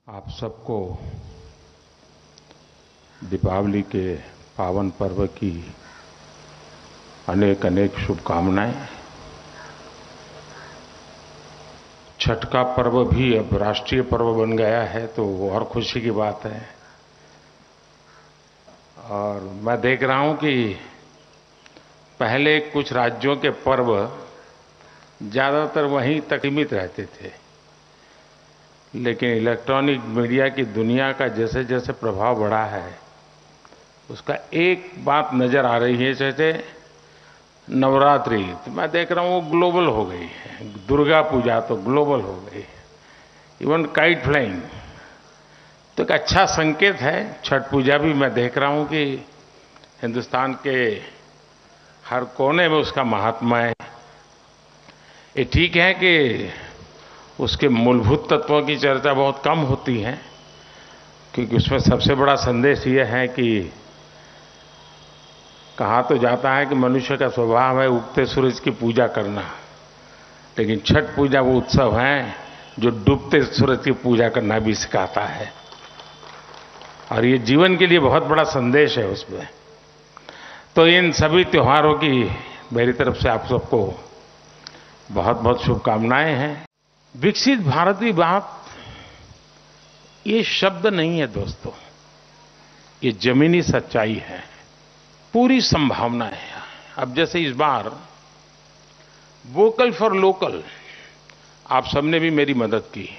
आप सबको दीपावली के पावन पर्व की अनेक अनेक शुभकामनाएं। छठ का पर्व भी अब राष्ट्रीय पर्व बन गया है तो वो और खुशी की बात है। और मैं देख रहा हूं कि पहले कुछ राज्यों के पर्व ज़्यादातर वहीं तक सीमित रहते थे, लेकिन इलेक्ट्रॉनिक मीडिया की दुनिया का जैसे जैसे प्रभाव बढ़ा है उसका एक बात नज़र आ रही है। जैसे नवरात्रि तो मैं देख रहा हूँ वो ग्लोबल हो गई है, दुर्गा पूजा तो ग्लोबल हो गई है, इवन काइट फ्लाइंग तो एक अच्छा संकेत है। छठ पूजा भी मैं देख रहा हूँ कि हिंदुस्तान के हर कोने में उसका महात्मा है। ये ठीक है कि उसके मूलभूत तत्वों की चर्चा बहुत कम होती है, क्योंकि उसमें सबसे बड़ा संदेश यह है कि कहा तो जाता है कि मनुष्य का स्वभाव है उगते सूरज की पूजा करना, लेकिन छठ पूजा वो उत्सव है जो डूबते सूरज की पूजा करना भी सिखाता है, और ये जीवन के लिए बहुत बड़ा संदेश है उसमें। तो इन सभी त्योहारों की मेरी तरफ से आप सबको बहुत बहुत शुभकामनाएं हैं। विकसित भारत की बात ये शब्द नहीं है दोस्तों, ये जमीनी सच्चाई है, पूरी संभावना है। अब जैसे इस बार वोकल फॉर लोकल आप सबने भी मेरी मदद की।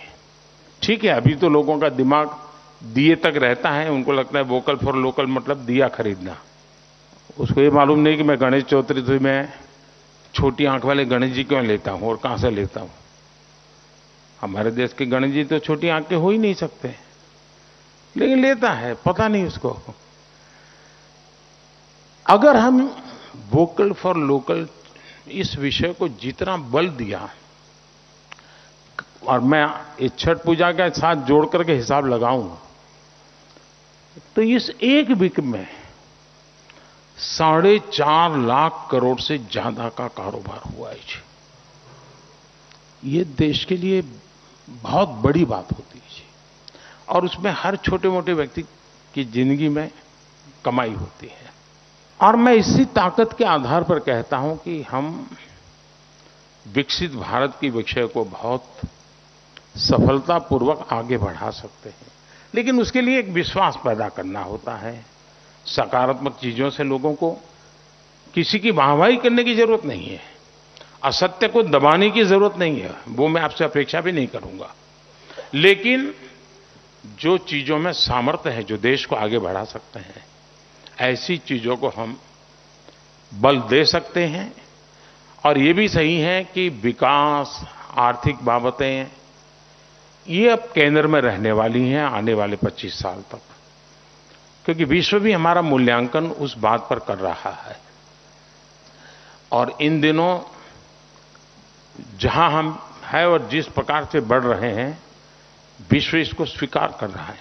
ठीक है, अभी तो लोगों का दिमाग दिए तक रहता है, उनको लगता है वोकल फॉर लोकल मतलब दिया खरीदना। उसको ये मालूम नहीं कि मैं गणेश चतुर्थी में छोटी आंख वाले गणेश जी क्यों लेता हूं और कहां से लेता हूं। हमारे देश के गणेश जी तो छोटी आंख के हो ही नहीं सकते, लेकिन लेता है, पता नहीं उसको। अगर हम वोकल फॉर लोकल इस विषय को जितना बल दिया, और मैं इस छठ पूजा के साथ जोड़ करके हिसाब लगाऊं तो इस एक वीक में 4.5 लाख करोड़ से ज्यादा का कारोबार हुआ है। ये देश के लिए बहुत बड़ी बात होती है, और उसमें हर छोटे मोटे व्यक्ति की जिंदगी में कमाई होती है। और मैं इसी ताकत के आधार पर कहता हूं कि हम विकसित भारत की विषय को बहुत सफलतापूर्वक आगे बढ़ा सकते हैं, लेकिन उसके लिए एक विश्वास पैदा करना होता है। सकारात्मक चीजों से लोगों को किसी की वाहवाही करने की जरूरत नहीं है, असत्य को दबाने की जरूरत नहीं है, वो मैं आपसे अपेक्षा भी नहीं करूंगा। लेकिन जो चीजों में सामर्थ्य है, जो देश को आगे बढ़ा सकते हैं, ऐसी चीजों को हम बल दे सकते हैं। और ये भी सही है कि विकास, आर्थिक बाबतें ये अब केंद्र में रहने वाली हैं आने वाले 25 साल तक, क्योंकि विश्व भी हमारा मूल्यांकन उस बात पर कर रहा है। और इन दिनों जहां हम हैं और जिस प्रकार से बढ़ रहे हैं, विश्व इसको स्वीकार कर रहा है।